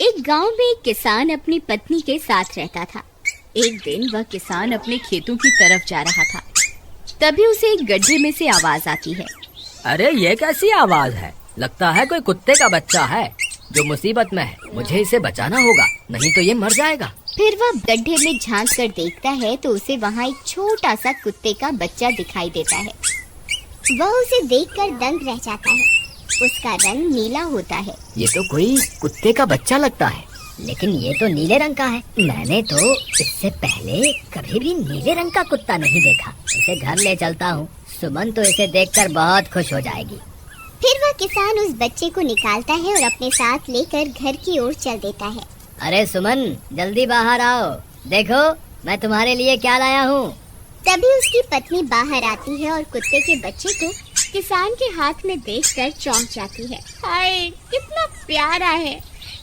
एक गांव में एक किसान अपनी पत्नी के साथ रहता था। एक दिन वह किसान अपने खेतों की तरफ जा रहा था। तभी उसे एक गड्ढे में से आवाज आती है। अरे ये कैसी आवाज है? लगता है कोई कुत्ते का बच्चा है जो मुसीबत में है। मुझे इसे बचाना होगा, नहीं तो ये मर जाएगा। फिर वह गड्ढे में झांक कर देखता है तो उसे वहाँ एक छोटा सा कुत्ते का बच्चा दिखाई देता है। वह उसे देखकर दंग रह जाता है। उसका रंग नीला होता है। ये तो कोई कुत्ते का बच्चा लगता है, लेकिन ये तो नीले रंग का है। मैंने तो इससे पहले कभी भी नीले रंग का कुत्ता नहीं देखा। इसे घर ले चलता हूँ। सुमन तो इसे देखकर बहुत खुश हो जाएगी। फिर वह किसान उस बच्चे को निकालता है और अपने साथ लेकर घर की ओर चल देता है। अरे सुमन, जल्दी बाहर आओ, देखो मैं तुम्हारे लिए क्या लाया हूँ। तभी उसकी पत्नी बाहर आती है और कुत्ते के बच्चे को किसान के हाथ में देखकर चौंक जाती है। हाय, कितना प्यारा है!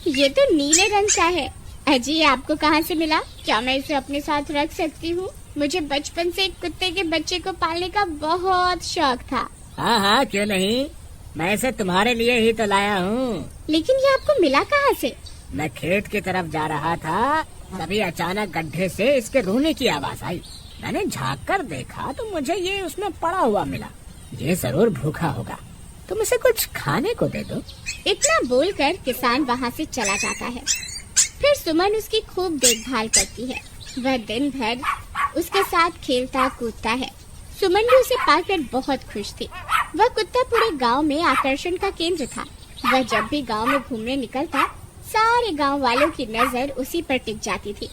ये तो नीले रंग का है। अजी, ये आपको कहाँ से मिला? क्या मैं इसे अपने साथ रख सकती हूँ? मुझे बचपन से एक कुत्ते के बच्चे को पालने का बहुत शौक था। हाँ हाँ, क्यों नहीं, मैं इसे तुम्हारे लिए ही तो लाया हूँ। लेकिन ये आपको मिला कहाँ से? मैं खेत की तरफ जा रहा था, तभी अचानक गड्ढे से इसके रोने की आवाज आई। मैंने झाँक कर देखा तो मुझे ये उसमें पड़ा हुआ मिला। ये जरूर भूखा होगा, तुम इसे कुछ खाने को दे दो। इतना बोलकर किसान वहाँ से चला जाता है। फिर सुमन उसकी खूब देखभाल करती है। वह दिन भर उसके साथ खेलता कूदता है। सुमन भी उसे पाकर बहुत खुश थी। वह कुत्ता पूरे गांव में आकर्षण का केंद्र था। वह जब भी गांव में घूमने निकलता, सारे गांव वालों की नजर उसी पर टिक जाती थी,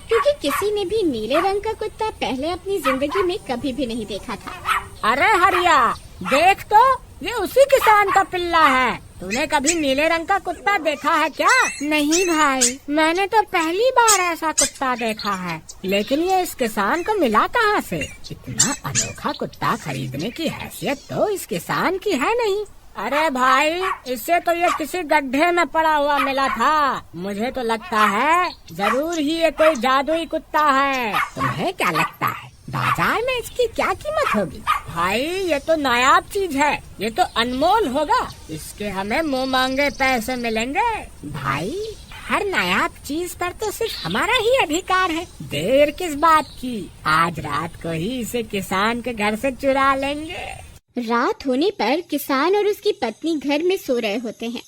क्योंकि किसी ने भी नीले रंग का कुत्ता पहले अपनी जिंदगी में कभी भी नहीं देखा था। अरे हरिया, देख तो, ये उसी किसान का पिल्ला है। तूने कभी नीले रंग का कुत्ता देखा है क्या? नहीं भाई, मैंने तो पहली बार ऐसा कुत्ता देखा है। लेकिन ये इस किसान को मिला कहाँ से? इतना अनोखा कुत्ता खरीदने की हैसियत तो इस किसान की है नहीं। अरे भाई, इससे तो ये किसी गड्ढे में पड़ा हुआ मिला था। मुझे तो लगता है जरूर ही ये कोई जादुई कुत्ता है। तुम्हें क्या लगता है बाजार में इसकी क्या कीमत होगी? भाई, ये तो नायाब चीज है, ये तो अनमोल होगा। इसके हमें मुंह मांगे पैसे मिलेंगे। भाई, हर नायाब चीज पर तो सिर्फ हमारा ही अधिकार है। देर किस बात की, आज रात को ही इसे किसान के घर से चुरा लेंगे। रात होने पर किसान और उसकी पत्नी घर में सो रहे होते हैं।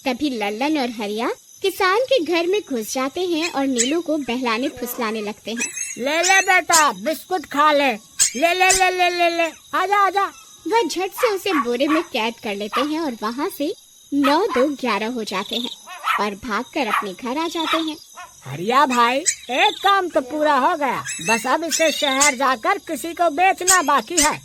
तभी लल्लन और हरिया किसान के घर में घुस जाते हैं और नीलू को बहलाने फुसलाने लगते हैं। ले ले बेटा, बिस्कुट खा ले। ले ले ले ले ले ले, आजा आजा। वह झट से उसे बोरे में कैद कर लेते हैं और वहाँ से 9-2-11 हो जाते हैं और भागकर अपने घर आ जाते हैं। हरिया भाई, एक काम तो पूरा हो गया, बस अब इसे शहर जाकर किसी को बेचना बाकी है।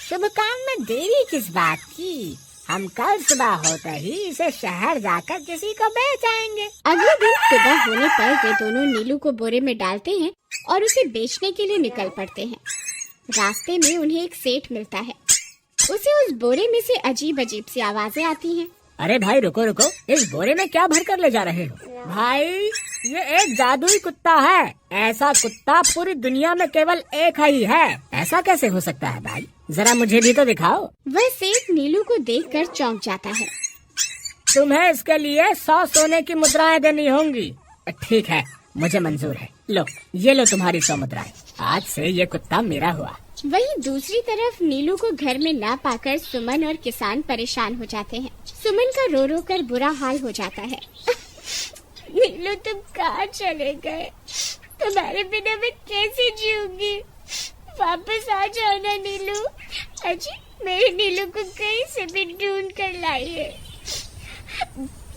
शुभ काम में देरी किस बात की? हम कल सुबह होते ही इसे शहर जाकर किसी को बेच आएंगे। अगले दिन सुबह होने पर वे दोनों नीलू को बोरे में डालते हैं और उसे बेचने के लिए निकल पड़ते हैं। रास्ते में उन्हें एक सेठ मिलता है। उसे उस बोरे में से अजीब अजीब सी आवाजें आती हैं। अरे भाई, रुको रुको, इस बोरे में क्या भर कर ले जा रहे हो? भाई, ये एक जादुई कुत्ता है। ऐसा कुत्ता पूरी दुनिया में केवल एक ही है। ऐसा कैसे हो सकता है भाई? जरा मुझे भी तो दिखाओ। वह सेठ नीलू को देखकर चौंक जाता है। तुम्हें इसके लिए 100 सोने की मुद्राएं देनी होंगी। ठीक है, मुझे मंजूर है। लो, ये लो तुम्हारी 100 मुद्राएं। आज से ये कुत्ता मेरा हुआ। वहीं दूसरी तरफ नीलू को घर में ना पाकर सुमन और किसान परेशान हो जाते हैं। सुमन का रो रो कर बुरा हाल हो जाता है। नीलू, तुम कहाँ चले गए? तुम्हारे बिना मैं कैसे जीऊंगी? वापस आ जाओ ना नीलू। अजी, मेरे नीलू को कहीं से भी ढूंढ कर लाइए।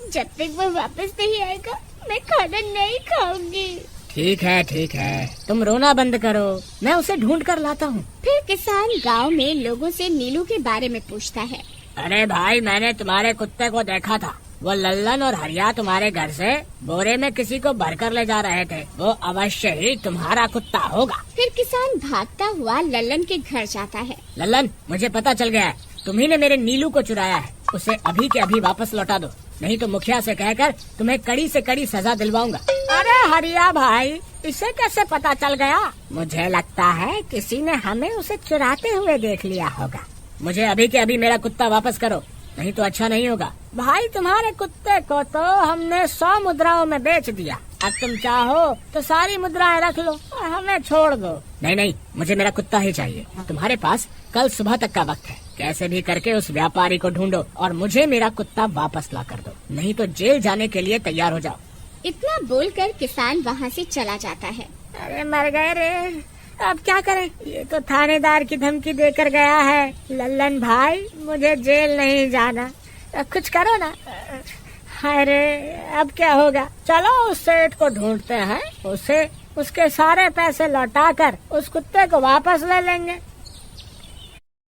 जब तक वो वापस नहीं आएगा मैं खाना नहीं खाऊंगी। ठीक है, तुम रोना बंद करो, मैं उसे ढूंढ कर लाता हूँ। फिर किसान गांव में लोगों से नीलू के बारे में पूछता है। अरे भाई, मैंने तुम्हारे कुत्ते को देखा था। वो लल्लन और हरिया तुम्हारे घर से बोरे में किसी को भरकर ले जा रहे थे। वो अवश्य ही तुम्हारा कुत्ता होगा। फिर किसान भागता हुआ लल्लन के घर जाता है। लल्लन, मुझे पता चल गया है, तुम्ही ने मेरे नीलू को चुराया है। उसे अभी के अभी वापस लौटा दो, नहीं तो मुखिया से कहकर तुम्हें कड़ी से कड़ी सजा दिलवाऊंगा। अरे हरिया भाई, इसे कैसे पता चल गया? मुझे लगता है किसी ने हमें उसे चुराते हुए देख लिया होगा। मुझे अभी के अभी मेरा कुत्ता वापस करो, नहीं तो अच्छा नहीं होगा। भाई तुम्हारे कुत्ते को तो हमने 100 मुद्राओं में बेच दिया। अब तुम चाहो तो सारी मुद्राएं रख लो और हमें छोड़ दो। नहीं नहीं, मुझे मेरा कुत्ता ही चाहिए। तुम्हारे पास कल सुबह तक का वक्त है। कैसे भी करके उस व्यापारी को ढूंढो और मुझे मेरा कुत्ता वापस ला कर दो, नहीं तो जेल जाने के लिए तैयार हो जाओ। इतना बोलकर किसान वहाँ से चला जाता है। अरे मर गए रे, अब क्या करें? ये तो थानेदार की धमकी देकर गया है। लल्लन भाई, मुझे जेल नहीं जाना, अब कुछ करो ना। अरे अब क्या होगा? चलो उस सेठ को ढूंढते हैं, उसे उसके सारे पैसे लौटाकर उस कुत्ते को वापस ले लेंगे।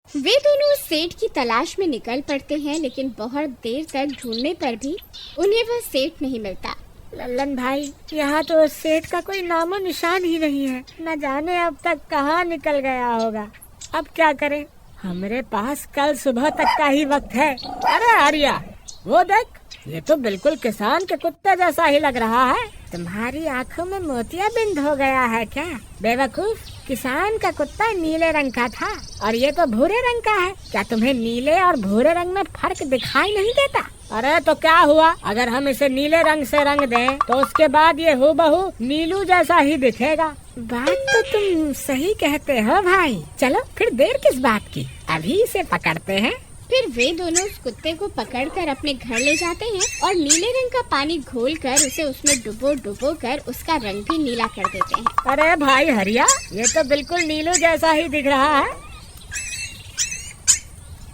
वे दोनों उस सेठ की तलाश में निकल पड़ते हैं, लेकिन बहुत देर तक ढूंढने पर भी उन्हें वह सेठ नहीं मिलता। लल्लन भाई, यहाँ तो उस सेठ का कोई नामो निशान ही नहीं है। न जाने अब तक कहाँ निकल गया होगा। अब क्या करें? हमारे पास कल सुबह तक का ही वक्त है। अरे आर्या, वो देख, ये तो बिल्कुल किसान के कुत्ते जैसा ही लग रहा है। तुम्हारी आँखों में मोतियाबिंद हो गया है क्या? बेवकूफ, किसान का कुत्ता नीले रंग का था और ये तो भूरे रंग का है। क्या तुम्हें नीले और भूरे रंग में फर्क दिखाई नहीं देता? अरे तो क्या हुआ, अगर हम इसे नीले रंग से रंग दें तो उसके बाद ये हूबहू नीलू जैसा ही दिखेगा। बात तो तुम सही कहते हो भाई। चलो फिर देर किस बात की, अभी इसे पकड़ते हैं। फिर वे दोनों उस कुत्ते को पकड़कर अपने घर ले जाते हैं और नीले रंग का पानी घोलकर उसे उसमें डुबो कर उसका रंग भी नीला कर देते हैं। अरे भाई हरिया, ये तो बिल्कुल नीलू जैसा ही दिख रहा है।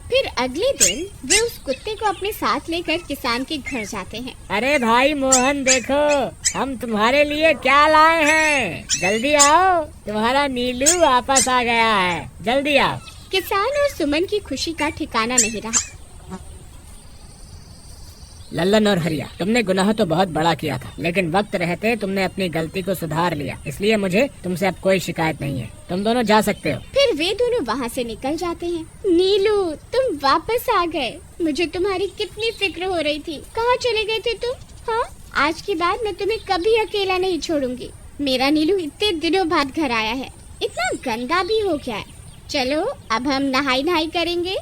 फिर अगले दिन वे उस कुत्ते को अपने साथ लेकर किसान के घर जाते हैं। अरे भाई मोहन, देखो हम तुम्हारे लिए क्या लाए हैं। जल्दी आओ, तुम्हारा नीलू वापस आ गया है, जल्दी आओ। किसान और सुमन की खुशी का ठिकाना नहीं रहा। लल्लन और हरिया, तुमने गुनाह तो बहुत बड़ा किया था, लेकिन वक्त रहते तुमने अपनी गलती को सुधार लिया, इसलिए मुझे तुमसे अब कोई शिकायत नहीं है। तुम दोनों जा सकते हो। फिर वे दोनों वहाँ से निकल जाते हैं। नीलू, तुम वापस आ गए। मुझे तुम्हारी कितनी फिक्र हो रही थी। कहाँ चले गए थे तुम? हाँ, आज के बाद मैं तुम्हें कभी अकेला नहीं छोड़ूंगी। मेरा नीलू इतने दिनों बाद घर आया है, इतना गंदा भी हो गया है। चलो अब हम नहाई करेंगे।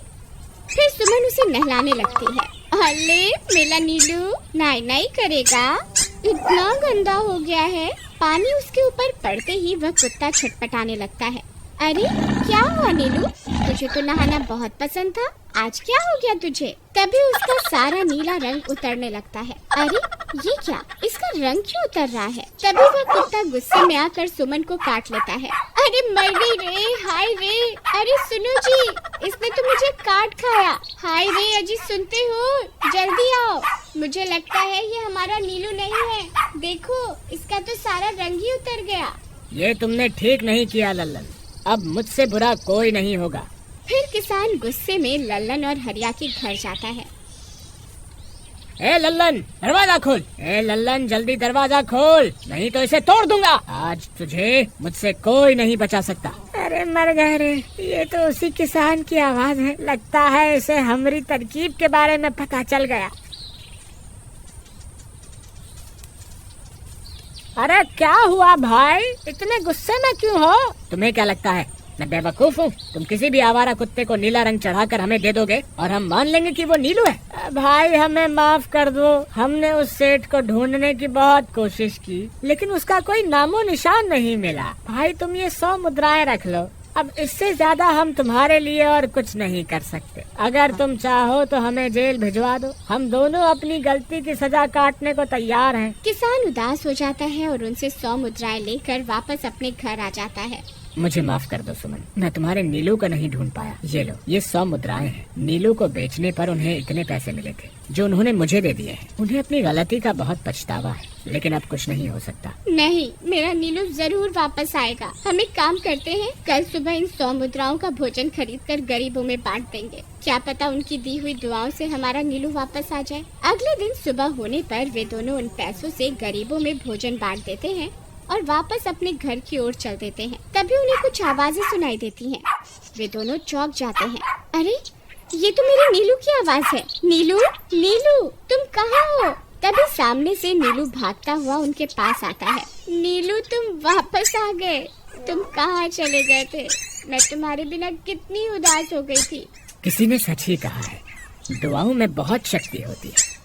फिर सुमन उसे नहलाने लगती है। अरे मेरा नीलू नहाई करेगा, इतना गंदा हो गया है। पानी उसके ऊपर पड़ते ही वह कुत्ता छटपटाने लगता है। अरे क्या हुआ नीलू, तुझे तो नहाना बहुत पसंद था, आज क्या हो गया तुझे? तभी उसका सारा नीला रंग उतरने लगता है। अरे ये क्या, इसका रंग क्यों उतर रहा है? तभी वह कुत्ता गुस्से में आकर सुमन को काट लेता है। अरे मर गई रे, हाय रे। अरे सुनो जी, इसने तो मुझे काट खाया। हाय रे अजी, सुनते हो? जल्दी आओ, मुझे लगता है ये हमारा नीलू नहीं है। देखो, इसका तो सारा रंग ही उतर गया। ये तुमने ठीक नहीं किया लल्लन, अब मुझसे बुरा कोई नहीं होगा। फिर किसान गुस्से में लल्लन और हरिया के घर जाता है। ए लल्लन, दरवाजा खोल। ए लल्लन, जल्दी दरवाजा खोल, नहीं तो इसे तोड़ दूंगा। आज तुझे मुझसे कोई नहीं बचा सकता। अरे मर गए रे, ये तो उसी किसान की आवाज है। लगता है इसे हमारी तरकीब के बारे में पता चल गया। अरे क्या हुआ भाई, इतने गुस्से में क्यों हो? तुम्हें क्या लगता है मैं बेवकूफ हूँ? तुम किसी भी आवारा कुत्ते को नीला रंग चढ़ाकर हमें दे दोगे और हम मान लेंगे कि वो नीलू है? भाई हमें माफ कर दो, हमने उस सेठ को ढूंढने की बहुत कोशिश की, लेकिन उसका कोई नामो निशान नहीं मिला। भाई तुम ये 100 मुद्राएं रख लो, अब इससे ज्यादा हम तुम्हारे लिए और कुछ नहीं कर सकते। अगर तुम चाहो तो हमें जेल भिजवा दो, हम दोनों अपनी गलती की सजा काटने को तैयार हैं। किसान उदास हो जाता है और उनसे 100 मुद्राएं लेकर वापस अपने घर आ जाता है। मुझे माफ कर दो सुमन, मैं तुम्हारे नीलू को नहीं ढूंढ पाया। ये लो, ये 100 मुद्राएं हैं। नीलू को बेचने पर उन्हें इतने पैसे मिले थे जो उन्होंने मुझे दे दिए हैं। उन्हें अपनी गलती का बहुत पछतावा है, लेकिन अब कुछ नहीं हो सकता। नहीं, मेरा नीलू जरूर वापस आएगा। हम एक काम करते हैं, कल सुबह इन 100 मुद्राओं का भोजन खरीदकर गरीबों में बांट देंगे। क्या पता उनकी दी हुई दुआओं से हमारा नीलू वापस आ जाए। अगले दिन सुबह होने पर वे दोनों उन पैसों से गरीबों में भोजन बांट देते हैं और वापस अपने घर की ओर चल देते हैं। तभी उन्हें कुछ आवाजें सुनाई देती हैं। वे दोनों चौंक जाते हैं। अरे ये तो मेरे नीलू की आवाज है। नीलू, नीलू, तुम कहाँ हो? तभी सामने से नीलू भागता हुआ उनके पास आता है। नीलू, तुम वापस आ गए। तुम कहाँ चले गए थे? मैं तुम्हारे बिना कितनी उदास हो गई थी। किसी ने सच ही कहा है, दुआओं में बहुत शक्ति होती है।